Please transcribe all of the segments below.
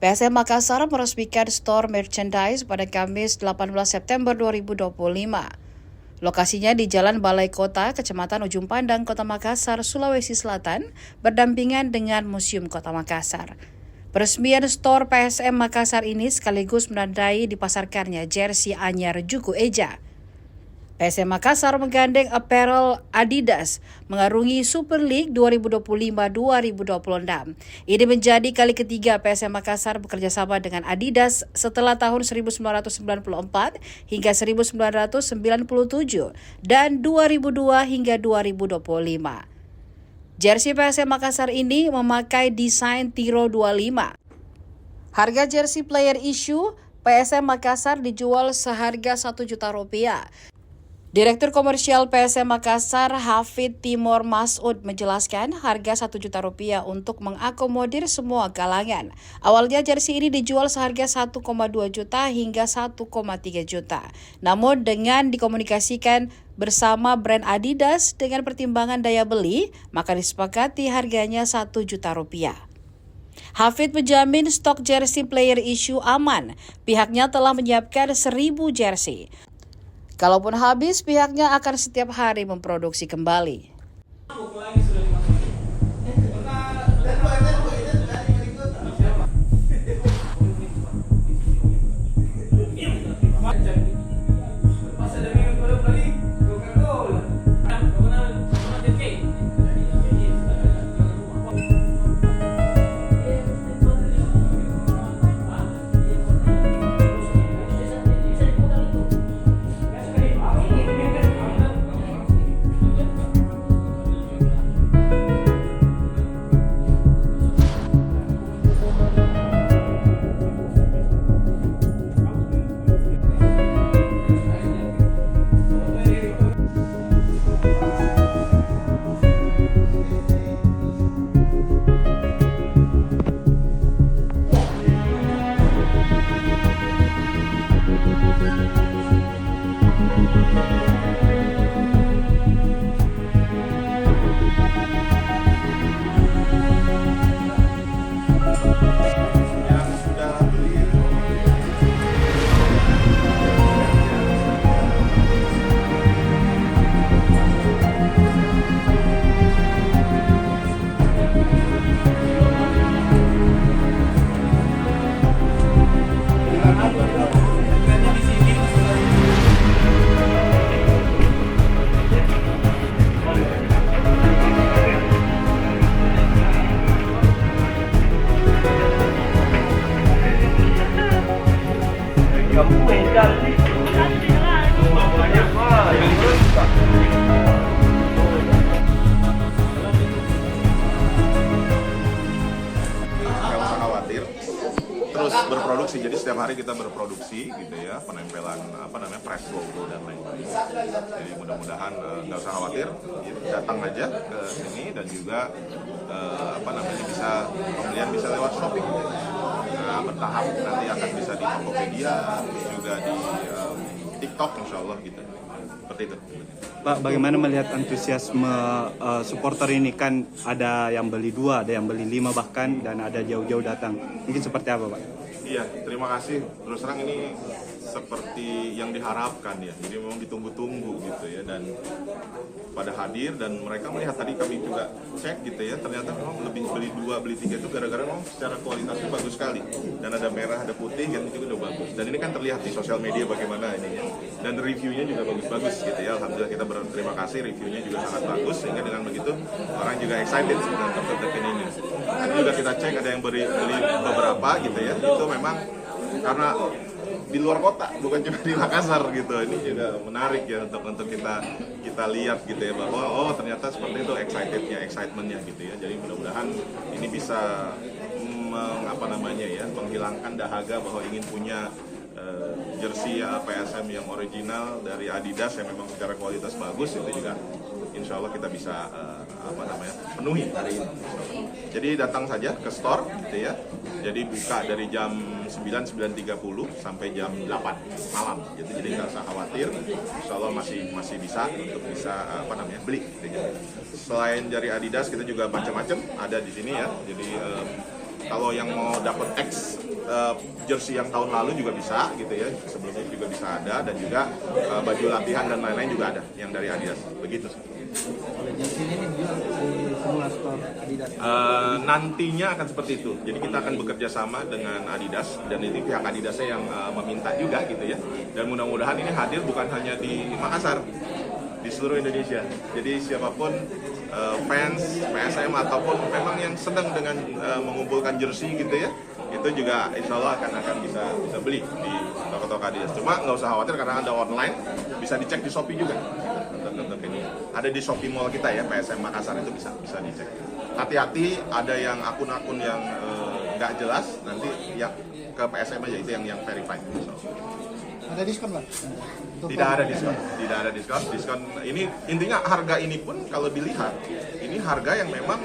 PSM Makassar meresmikan store merchandise pada Kamis 18 September 2025. Lokasinya di Jalan Balai Kota, Kecamatan Ujung Pandang, Kota Makassar, Sulawesi Selatan, berdampingan dengan Museum Kota Makassar. Peresmian store PSM Makassar ini sekaligus menandai dipasarkannya jersey anyar Juku Eja. PSM Makassar menggandeng apparel Adidas mengarungi Super League 2025-2026. Ini menjadi kali ketiga PSM Makassar bekerjasama dengan Adidas setelah tahun 1994 hingga 1997 dan 2002 hingga 2025. Jersey PSM Makassar ini memakai desain Tiro 25. Harga jersey player issue PSM Makassar dijual seharga Rp1 juta. Direktur Komersial PSM Makassar, Hafid Timur Masud, menjelaskan harga Rp1 juta untuk mengakomodir semua kalangan. Awalnya jersey ini dijual seharga 1,2 juta hingga 1,3 juta. Namun dengan dikomunikasikan bersama brand Adidas dengan pertimbangan daya beli, maka disepakati harganya Rp1 juta. Hafid menjamin stok jersey player issue aman. Pihaknya telah menyiapkan 1.000 jersey. Kalaupun habis, pihaknya akan setiap hari memproduksi kembali. Terus berproduksi, jadi setiap hari kita berproduksi gitu ya, penempelan press logo dan lain-lain. Jadi mudah-mudahan nggak usah khawatir, datang aja ke sini dan juga bisa pembelian bisa lewat Shopee. Nah, bertahap nanti akan bisa di Tokopedia, juga di TikTok insya Allah gitu. Seperti itu. Pak, bagaimana melihat antusiasme supporter ini? Kan ada yang beli 2, ada yang beli 5 bahkan, dan ada jauh-jauh datang. Mungkin seperti apa, Pak? Iya, terima kasih. Terus terang ini seperti yang diharapkan ya. Jadi memang ditunggu-tunggu gitu ya, dan pada hadir dan mereka melihat, tadi kami juga cek gitu ya, ternyata memang lebih beli 2, beli 3 itu gara-gara memang secara kualitasnya bagus sekali. Dan ada merah, ada putih, yang itu udah bagus. Dan ini kan terlihat di sosial media bagaimana ini ya. Dan reviewnya juga bagus-bagus gitu ya. Alhamdulillah kita berterima kasih, reviewnya juga sangat bagus, sehingga dengan begitu orang juga excited dengan tertekan ini. Tadi juga kita cek ada yang beli beberapa gitu ya. Itu memang karena di luar kota, bukan cuma di Makassar gitu. Ini juga menarik ya untuk kita lihat gitu ya, bahwa ternyata seperti itu excitementnya gitu ya. Jadi mudah-mudahan ini bisa menghilangkan dahaga bahwa ingin punya jersey PSM yang original dari Adidas yang memang secara kualitas bagus. Itu juga insya Allah kita bisa penuhi hari ini. Jadi datang saja ke store gitu ya. Jadi buka dari jam 9:30 sampai jam 8 malam gitu. Jadi nggak usah khawatir, insya Allah masih bisa untuk beli gitu ya. Selain dari Adidas kita juga macam-macam ada di sini ya. Jadi kalau yang mau dapat X jersey yang tahun lalu juga bisa gitu ya, sebelumnya juga bisa ada, dan juga baju latihan dan lain-lain juga ada yang dari Adidas, begitu sih. Jersey ini dijual di semua store Adidas. Nantinya akan seperti itu. Jadi kita akan bekerja sama dengan Adidas, dan ini pihak Adidasnya yang meminta juga gitu ya. Dan mudah-mudahan ini hadir bukan hanya di Makassar, di seluruh Indonesia. Jadi siapapun fans PSM ataupun memang yang sedang dengan mengumpulkan jersey gitu ya, itu juga insya Allah akan bisa beli di toko-toko Adidas. Cuma nggak usah khawatir karena ada online, bisa dicek di Shopee juga. Untuk ini ada di Shopee Mall kita ya, PSM Makassar, itu bisa dicek. Hati-hati, ada yang akun-akun yang nggak jelas, nanti yang ke PSM aja, itu yang verified. Ada diskon, Pak? Tidak ada diskon. Diskon ini intinya harga ini pun kalau dilihat ini harga yang memang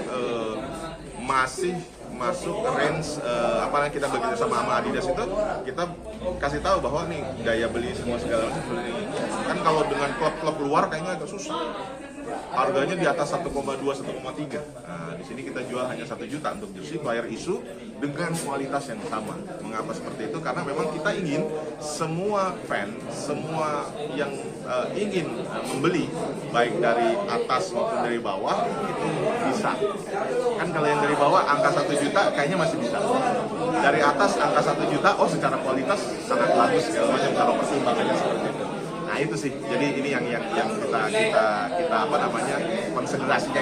masih masuk range apalagi kita bekerja sama Adidas itu, kita kasih tahu bahwa nih daya beli semua segala macam seperti ini. Kan kalau dengan klub-klub luar kayaknya agak susah. Harganya di atas 1,2, 1,3. Nah, di sini kita jual hanya 1 juta untuk jersey player issue dengan kualitas yang sama. Mengapa seperti itu? Karena memang kita ingin semua fan, semua yang ingin membeli, baik dari atas maupun dari bawah, itu bisa. Kan kalau yang dari bawah angka 1 juta kayaknya masih bisa. Dari atas angka 1 juta, oh secara kualitas sangat bagus segala macam kalau pertimbangannya seperti itu. Nah itu sih, jadi ini yang kita apa namanya konsentrasinya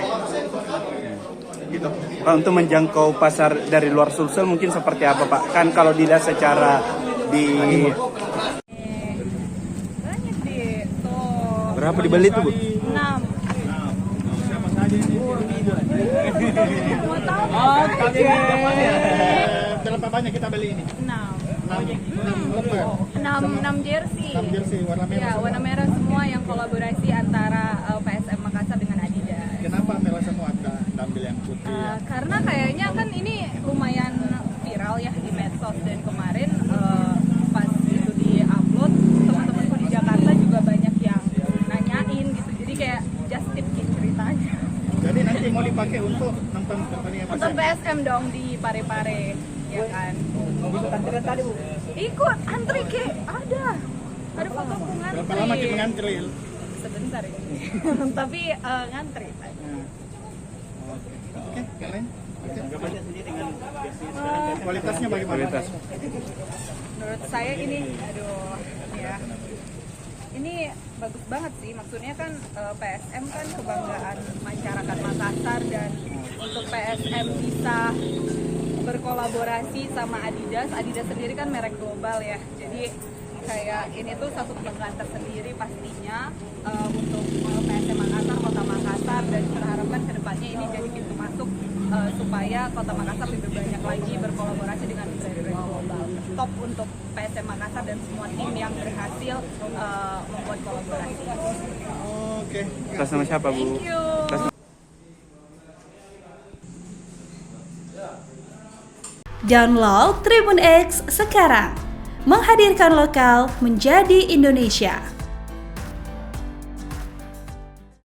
gitu. Pak, untuk menjangkau pasar dari luar Sulsel mungkin seperti apa Pak? Kan kalau dilihat secara di banyak deh tuh. berapa dibeli tuh Bu? 6. Siapa saja ini? Mau tahu Berapa banyak kita beli ini? 6 jersey. 6 jersey warna merah. Ya, semua. warna merah semua yang kolaborasi antara PSM Makassar dengan Adidas. Kenapa merah semua ambil yang putih? Karena kayaknya kan ini lumayan viral ya di medsos, dan kemarin pas itu di-upload, teman-temanku di Jakarta juga banyak yang nanyain gitu. Jadi kayak just tip gitu ceritanya. Jadi nanti mau dipakai untuk nonton pertandingan Untuk PSM dong di Pare-Pare, ya kan? ikut antrian tadi Bu. Ikut antri ke ada fotoku ngantri. Berapa lama kita ngantri? Sebentar ini. Tapi ngantri. Oke, kalian? Kualitasnya bagaimana? Menurut saya ini, aduh, ya. Ini bagus banget sih. Maksudnya kan PSM kan kebanggaan masyarakat Makassar, dan untuk PSM bisa berkolaborasi sama Adidas. Adidas sendiri kan merek global ya. Jadi kayak ini tuh satu kebanggaan tersendiri pastinya untuk PSM Makassar, Kota Makassar, dan kita harapkan kedepannya ini jadi pintu masuk supaya Kota Makassar lebih banyak lagi berkolaborasi dengan brand-brand global. Top untuk PSM Makassar dan semua tim yang berhasil membuat kolaborasi. Oke. Atas nama siapa Bu? Thank you. Download Tribun X sekarang, menghadirkan lokal menjadi Indonesia.